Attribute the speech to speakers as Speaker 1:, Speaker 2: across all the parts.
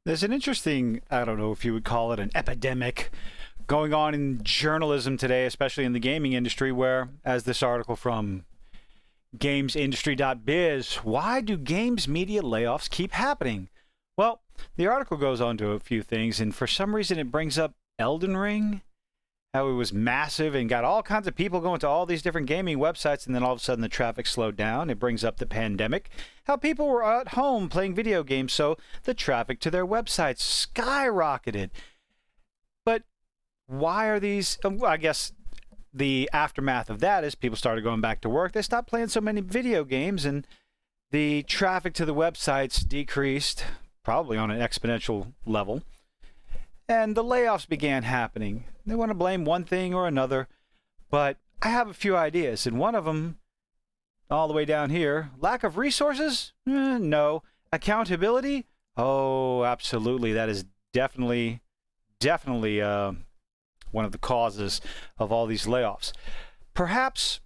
Speaker 1: There's an interesting, I don't know if you would call it an epidemic, going on in journalism today, especially in the gaming industry, where, as this article from gamesindustry.biz, why do games media layoffs keep happening? Well, the article goes on to a few things, and for some reason it brings up Elden Ring, how it was massive and got all kinds of people going to all these different gaming websites, and then all of a sudden the traffic slowed down. It brings up the pandemic, how people were at home playing video games, so the traffic to their websites skyrocketed. But why are these, I guess the aftermath of that is people started going back to work. They stopped playing so many video games, and the traffic to the websites decreased, probably on an exponential level. And the layoffs began happening. They want to blame one thing or another, but I have a few ideas, and one of them, all the way down here, lack of resources? No. Accountability? Oh, absolutely. That is definitely one of the causes of all these layoffs. Perhaps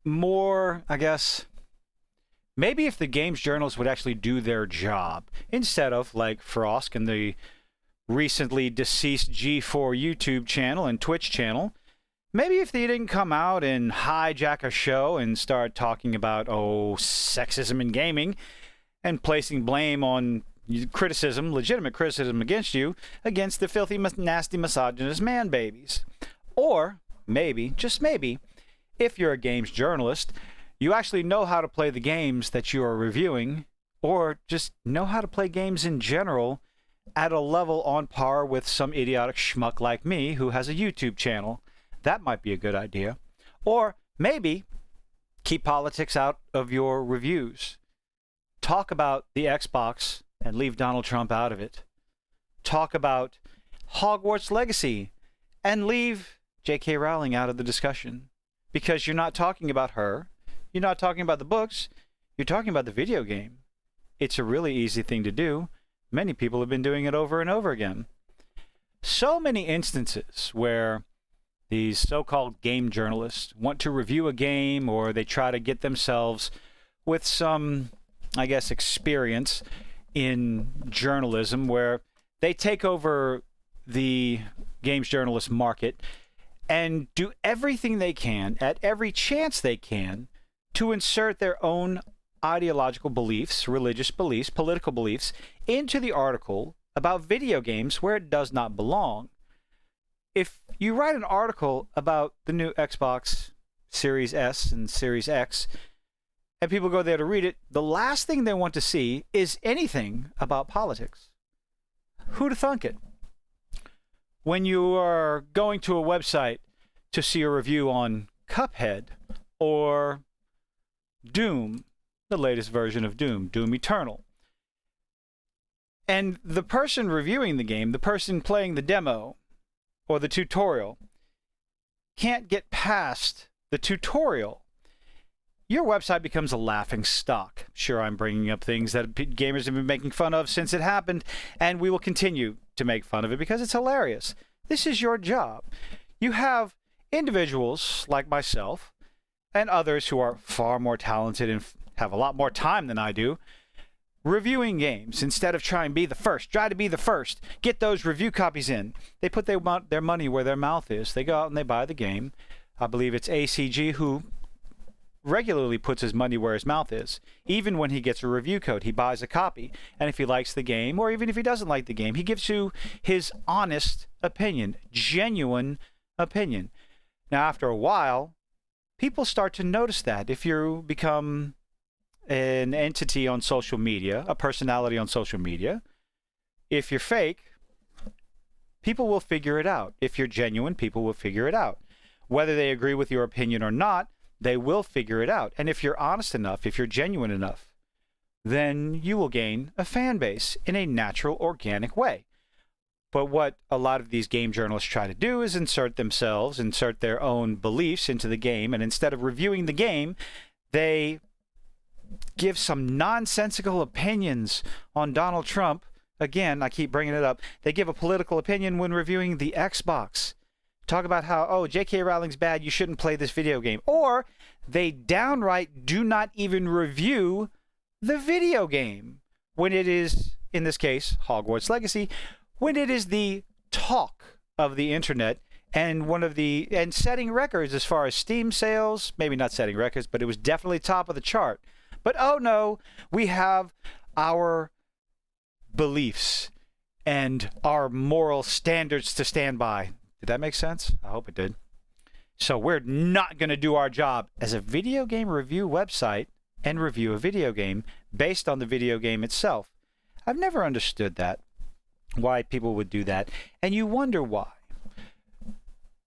Speaker 1: more, I guess, maybe if the games journalists would actually do their job, instead of, like Frost and the recently deceased G4 YouTube channel and Twitch channel, maybe if they didn't come out and hijack a show and start talking about, sexism in gaming and placing blame on criticism, legitimate criticism against you, against the filthy, nasty, misogynist man babies. Or maybe, just maybe, if you're a games journalist, you actually know how to play the games that you are reviewing, or just know how to play games in general at a level on par with some idiotic schmuck like me who has a YouTube channel. That might be a good idea. Or maybe keep politics out of your reviews. Talk about the Xbox and leave Donald Trump out of it. Talk about Hogwarts Legacy and leave J.K. Rowling out of the discussion. Because you're not talking about her. You're not talking about the books. You're talking about the video game. It's a really easy thing to do. Many people have been doing it over and over again. So many instances where these so-called game journalists want to review a game, or they try to get themselves with some, I guess, experience in journalism, where they take over the games journalist market and do everything they can, at every chance they can, to insert their own ideological beliefs, religious beliefs, political beliefs into the article about video games where it does not belong. If you write an article about the new Xbox Series S and Series X, and people go there to read it, the last thing they want to see is anything about politics. Who'd have thunk it? When you are going to a website to see a review on Cuphead or Doom, the latest version of Doom, Doom Eternal, and the person reviewing the game, the person playing the demo or the tutorial, can't get past the tutorial, your website becomes a laughing stock. Sure, I'm bringing up things that gamers have been making fun of since it happened, and we will continue to make fun of it because it's hilarious. This is your job. You have individuals like myself and others who are far more talented and have a lot more time than I do, reviewing games instead of trying to be the first. Try to be the first. Get those review copies in. They put their money where their mouth is. They go out and they buy the game. I believe it's ACG who regularly puts his money where his mouth is. Even when he gets a review code, he buys a copy. And if he likes the game, or even if he doesn't like the game, he gives you his honest opinion, genuine opinion. Now, after a while, people start to notice that. If you become an entity on social media, a personality on social media, if you're fake, people will figure it out. If you're genuine, people will figure it out. Whether they agree with your opinion or not, they will figure it out. And if you're honest enough, if you're genuine enough, then you will gain a fan base in a natural, organic way. But what a lot of these game journalists try to do is insert their own beliefs into the game, and instead of reviewing the game, they give some nonsensical opinions on Donald Trump. Again, I keep bringing it up. They give a political opinion when reviewing the Xbox. Talk about how, J.K. Rowling's bad, you shouldn't play this video game. Or they downright do not even review the video game. when it is, in this case, Hogwarts Legacy, when it is the talk of the internet and setting records as far as Steam sales, maybe not setting records, but it was definitely top of the chart. But oh no, we have our beliefs and our moral standards to stand by. Did that make sense? I hope it did. So we're not going to do our job as a video game review website and review a video game based on the video game itself. I've never understood that, why people would do that. And you wonder why.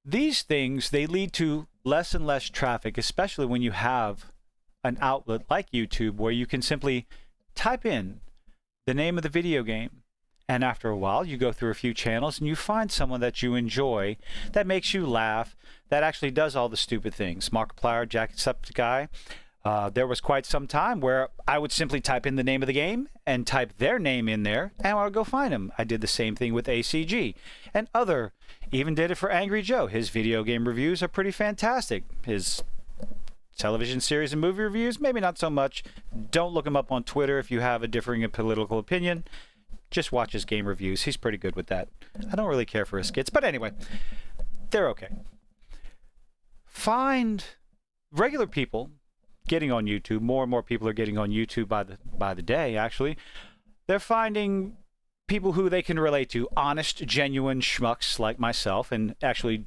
Speaker 1: These things, they lead to less and less traffic, especially when you have an outlet like YouTube where you can simply type in the name of the video game. And after a while, you go through a few channels and you find someone that you enjoy, that makes you laugh, that actually does all the stupid things. Markiplier, Jacksepticeye. There was quite some time where I would simply type in the name of the game and type their name in there, and I would go find them. I did the same thing with ACG and even did it for Angry Joe. His video game reviews are pretty fantastic. His television series and movie reviews, maybe not so much. Don't look him up on Twitter if you have a differing political opinion. Just watch his game reviews. He's pretty good with that. I don't really care for his skits, but anyway, they're okay. Find regular people getting on YouTube. More and more people are getting on YouTube by the day, actually. They're finding people who they can relate to, honest, genuine schmucks like myself, and actually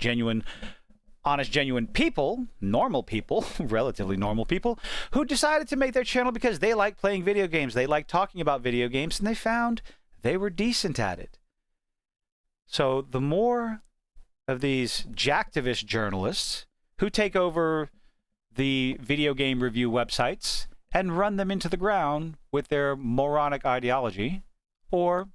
Speaker 1: honest, genuine people, normal people, relatively normal people, who decided to make their channel because they like playing video games, they like talking about video games, and they found they were decent at it. So the more of these jacktivist journalists who take over the video game review websites and run them into the ground with their moronic ideology, or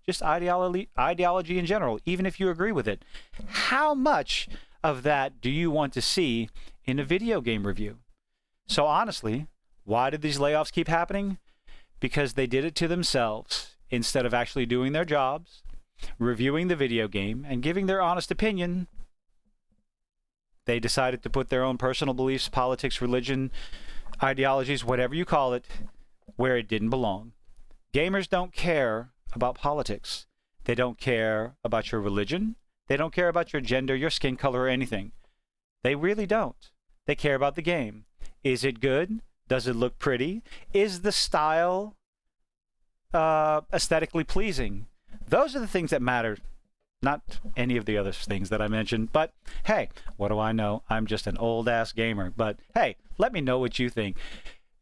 Speaker 1: just ideology in general, even if you agree with it, how much of that do you want to see in a video game review? So honestly, why did these layoffs keep happening? Because they did it to themselves. Instead of actually doing their jobs, reviewing the video game, and giving their honest opinion, they decided to put their own personal beliefs, politics, religion, ideologies, whatever you call it, where it didn't belong. Gamers don't care about politics. They don't care about your religion. They don't care about your gender, your skin color, or anything. They really don't. They care about the game. Is it good? Does it look pretty? Is the style aesthetically pleasing? Those are the things that matter, not any of the other things that I mentioned. But hey, what do I know? I'm just an old ass gamer. But hey, let me know what you think.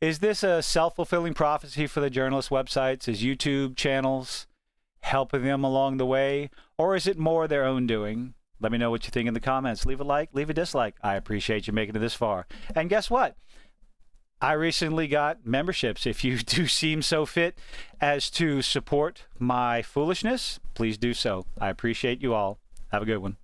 Speaker 1: Is this a self-fulfilling prophecy for the journalist websites? Is YouTube channels helping them along the way, or is it more their own doing? Let me know what you think in the comments. Leave a like, leave a dislike. I appreciate you making it this far. And guess what? I recently got memberships. If you do seem so fit as to support my foolishness, please do so. I appreciate you all. Have a good one.